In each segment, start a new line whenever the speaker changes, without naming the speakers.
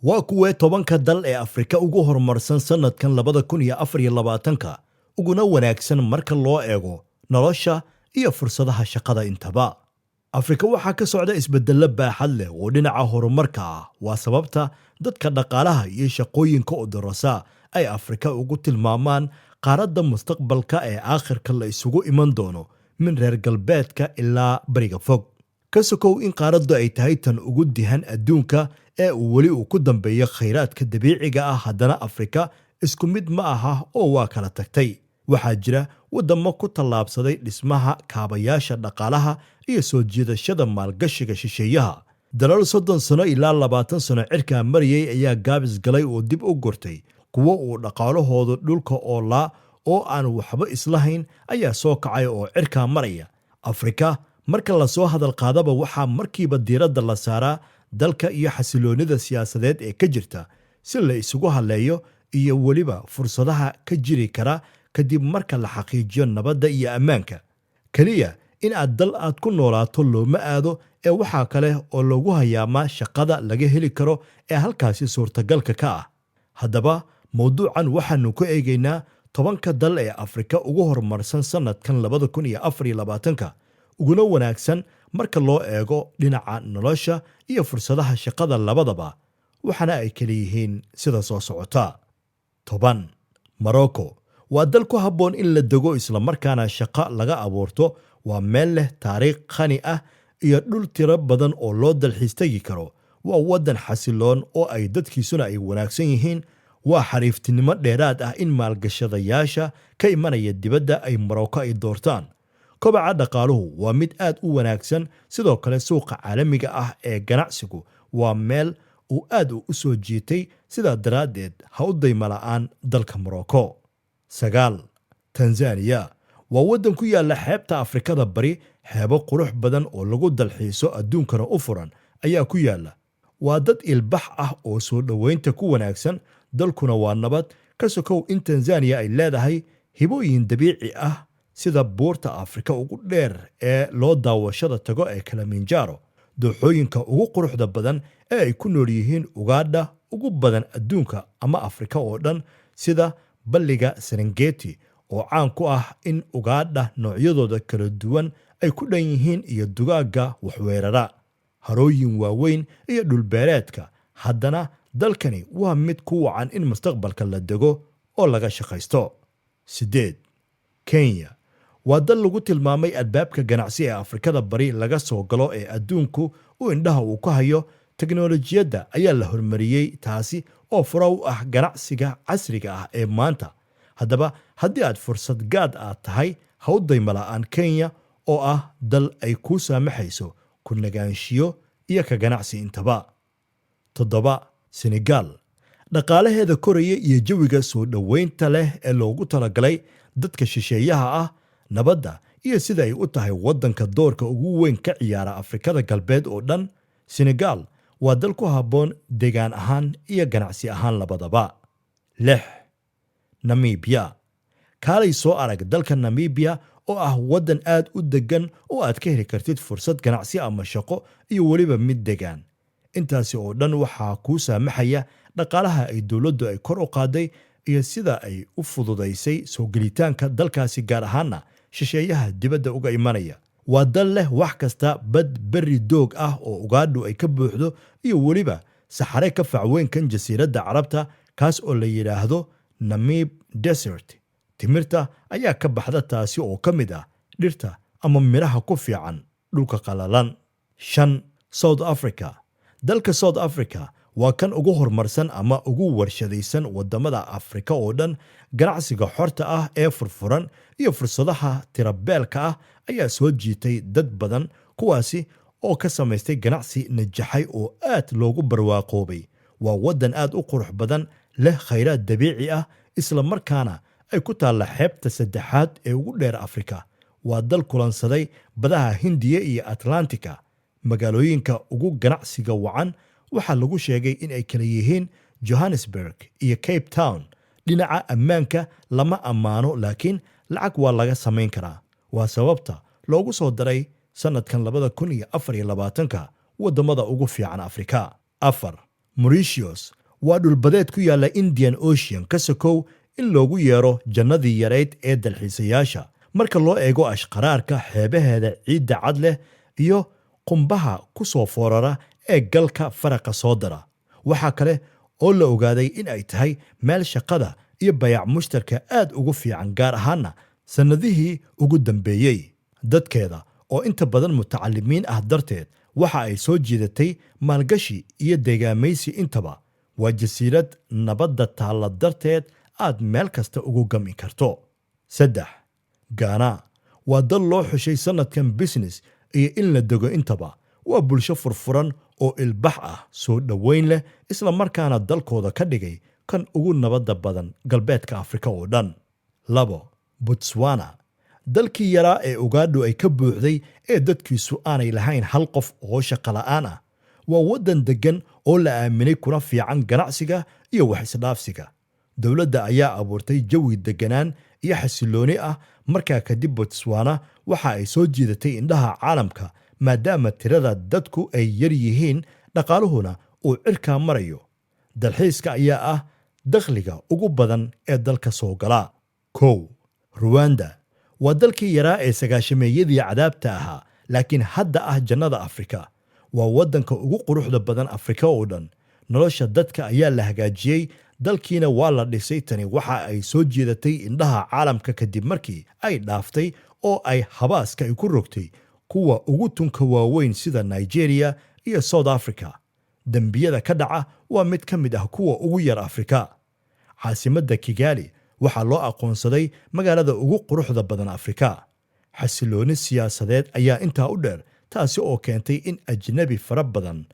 waa kuwee tobanka dal ee Afrika ugu horumarsan sanadkan 2024 uguna wanaagsan marka loo eego nolosha iyo fursadaha shaqada intaba. Afrika waxaa ka socda isbeddello baaxad leh oo dhinaca horumarka ah, waa sababta dadka dhaqaalaha iyo shaqooyinka u darasa ay Afrika ugu tilmaamaan qaaradda mustaqbalka ee aakhirka la isugu iman doono min reer galbeedka ilaa bariga fog. Ka sokow in qaaraddu ay tahay tan ugu dihan adduunka ee uu weli ku dambeeyo khayraadka dabiiciga ah, haddana Afrika isku mid ma aha oo waa kala tagtay. Waxaa jira wadamo ku tallaabsaday dhismaha kaabayaasha dhaqaalaha iyo soo jiidashada maalgashiga shisheeyaha. Dalal 30 sano ilaa 20 sano cirka mariyay ayaa gaabis galay oo dib u gurtay. Kuwa uu dhaqaalahoodu dhulka oo aan waxba islahayn ayaa soo kacay oo cirka maraya. Afrika marka la soo hadal qaadaba waxaa markiiba diiradda la saaraa dalka iyo xasiloonida siyaasadeed ee ka jirta si la isugu haleeyo iyo weliba fursadaha ka jiri kara kadib marka la xaqiijiyo nabadda iyo ammaanka. Kaliya in dal aad ku noolaato looma aado ee waxaa kale oo lagu hayaamaa shaqada laga heli karo ee halkaasi suurtagalka ka ah. Haddaba mawduucan waxaanu ku eegaynaa 10 dal ee Afrika ugu horumarsan sanadkan 2024 uguna wanaagsan marka loo eego dhinaca nolosha iyo fursadaha shaqada labadaba. Waxana ay kala yihiin sida soo socota. 10. Morocco waa dal ku habboon in la dego isla markaana shaqo laga abuurto. Waa meel leh taariikh qani ah iyo dhul tiro badan oo loo dalxiis tagi karo. Waa wadan xasiloon oo ay dadkiisuna ay wanaagsan yihiin. Waa xariiftinimo dheeraad ah in maalgashadayaasha ka imanaya dibadda ay Morocco ay doortaan. Kobaca dhaqaaluhu waa mid aad u wanaagsan, sidoo kale suuqa caalamiga ah ee ganacsigu waa meel uu aad u soo jiitay, sidaa daraaddeed ha u dayma la'aan dalka Morocco. 9. Tanzania waa wadan ku yaala xeebta Afrikada bari. Xeebo qurux badan oo lagu dalxiiso adduunkana u furan ayaa ku yaala. Waa dad ilbax ah oo soo dhoweynta ku wanaagsan, dalkuna waa nabad. Ka sokow in Tanzania ay leedahay hibooyin dabiici ah sida buurta Afrika ugu dheer ee loo daawashada tago ee Kilimanjaro, dooxooyinka ugu quruxda badan ee ay ku nool yihiin ugaadha ugu badan adduunka ama Afrika oo dhan, sida balliga Serengeti oo caan ku ah in ugaadha noocyadooda kala duwan ay ku dhan yihiin iyo dugaagga waxweerara, harooyin waaweyn iyo dhulbeereedka. Haddana dalkani waa mid ku wacan in mustaqbalka la dego oo laga shaqaysto. 8. Kenya waa dal lagu tilmaamay albaabka ganacsi ee Afrikada bari laga soo galo ee adduunku u indhaha uu ku hayo. Teknolojiyadda ayaa la hormariyay, taasi oo fura u ah ganacsiga casriga ah ee maanta. Haddaba haddii aad fursad gaad aad tahay, ha u dayma la'aan Kenya oo ah dal ay ku saamaxayso ku nagaanshiyo iyo ka ganacsi intaba. 7. Senegal dhaqaalaheeda koraya iyo jawiga soo dhoweynta leh ee loogu talagalay dadka shisheeyaha ah, nabadda iyo sida ay u tahay wadanka doorka ugu weyn ka ciyaara Afrikada galbeed oo dhan. Senegal waa dal ku habboon deegaan ahaan iyo ganacsi ahaan labadaba. 6. Namibia kaalay soo arag dalka Namibia oo ah wadan aad u degan oo aad ka heli kartid fursad ganacsi ama shaqo iyo weliba mid degaan. Intaasi oo dhan waxaa kuu saamaxaya dhaqaalaha ay dowladdu ay kor u qaaday iyo sida ay u fududaysay soo gelitaanka dalkaasi, gaar ahaana shisheeyaha dibadda uga imanaya. Waa dal leh wax kasta, bad berri doog ah oo ugaadhu ay ka buuxdo iyo weliba saxare ka facweynkan jasiiradda Carabta, kaas oo la yidhaahdo Namib Desert. Timirta ayaa ka baxda, taasi oo ka mid ah dhirta ama miraha ku fiican dhulka qalalan. 5. South Africa dalka South Africa waa kan ugu horumarsan ama ugu warshadaysan wadamada Afrika oo dhan. Ganacsiga xorta ah ee furfuran iyo fursadaha tirabeelka ah ayaa soo jiitay dad badan, kuwaasi oo ka samaystay ganacsi najaxay oo aad loogu barwaaqoobay. Waa wadan aad u qurux badan, leh khayraad dabiici ah, isla markaana ay ku taalla xeebta saddexaad ee ugu dheer Afrika. Waa dal kulansaday badaha Hindiya iyo Atlantika. Magaalooyinka ugu ganacsiga wacan waxaa lagu sheegay in ay kala yihiin Johannesburg iyo Cape Town. Dhinaca ammaanka lama ammaano, laakiin lacag waa laga samayn karaa. Waa sababta loogu soo daray sanadkan 2024 wadamada ugu fiican Afrika. 4. Mauritius waa dhulbadeed ku yaalla Indian Ocean ka sokow in loogu yeero jannadii yarayd ee dalxiisayaasha marka loo eego ashqaraarka xeebaheeda ciidda cad leh iyo qumbaha ku soo foorara ee galka faraqa soo dara. waxaa kale oo la ogaaday in ay tahay meel shaqada iyo bayac mushtarka aad ugu fiican gaar ahaana sannadihii ugu dambeeyey. dadkeeda oo inta badan mutacalimiin ah darteed waxa ay soo jiidatay maalgashi iyo deegaamaysi intaba. waa jasiirad nabadda taalla darteed aad meel kasta ugu gami karto. 3. Ghana waa dal loo xushay sannadkan business iyo in la dego intaba. waa bulsho furfuran oo ilbax ah, soo dhoweyn leh, isla markaana dalkooda ka dhigay kan ugu nabadda badan galbeedka Afrika oo dhan. 2. Botswana dalkii yaraa ee Ugandha ay ka buuxday ee dadkiisu aanay lahayn hal qof oo shaqo la'aan ah. waa waddan degan oo la aaminay kuna fiican ganacsiga iyo wax isdhaafsiga. dowladda ayaa abuurtay jawi deganaan iyo xasilooni ah. markaa kadib Botswana waxa ay soo jiidatay indhaha caalamka maadaama tirada dadku ay yar yihiin, dhaqaaluhuna uu cirkaa marayo. dalxiiska ayaa ah dakhliga ugu badan ee dalka soo gala. 1. Rwanda waa dalkii yaraa ee sagaashameeyadii cadaabta ahaa laakiin hadda ah jannada Afrika. waa waddanka ugu quruxda badan Afrika oo dhan. nolosha dadka ayaa la hagaajiyey, dalkiina waa la dhisay. tani waxa ay soo jiidatay indhaha caalamka kadib markii ay dhaaftay oo ay habaaska ay ku rogtay kuwa ugu tunka waaweyn sida Nigeria iyo South Africa. dembiyada ka dhaca waa mid ka mid ah kuwa ugu yar Afrika. caasimadda Kigali waxaa loo aqoonsaday magaalada ugu quruxda badan Afrika. xasilooni siyaasadeed ayaa intaa u dheer, taasi oo keentay in ajnabi fara badan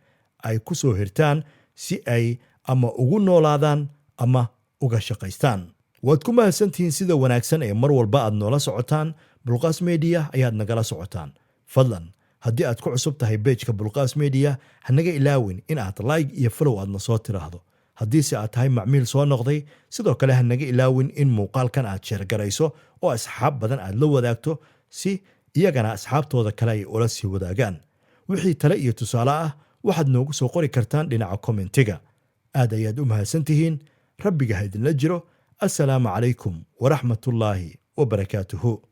ay ku soo hirtaan si ay ama ugu noolaadaan ama uga shaqaystaan. waad ku mahadsantihiin sida wanaagsan ee mar walba aad noola socotaan. Bulqaas Media ayaad nagala socotaan. fadlan haddii aad ku cusub tahay page-ka Bulqaas Media, hanaga ilaawin in aad like iyo follow aadna soo tiraahdo. haddiise aad tahay macmiil soo noqday, sidoo kale hanaga ilaawin in muuqaalkan aad sheer garayso oo asxaab badan aad la wadaagto si iyagana asxaabtooda kale ay ula sii wadaagaan. wixii tale iyo tusaale ah waxaad noogu soo qori kartaan dhinaca kommentiga. aad ayaad u mahadsantihiin. rabbiga ha idinla jiro. assalaamu calaykum waraxmatullaahi wabarakaatuhu.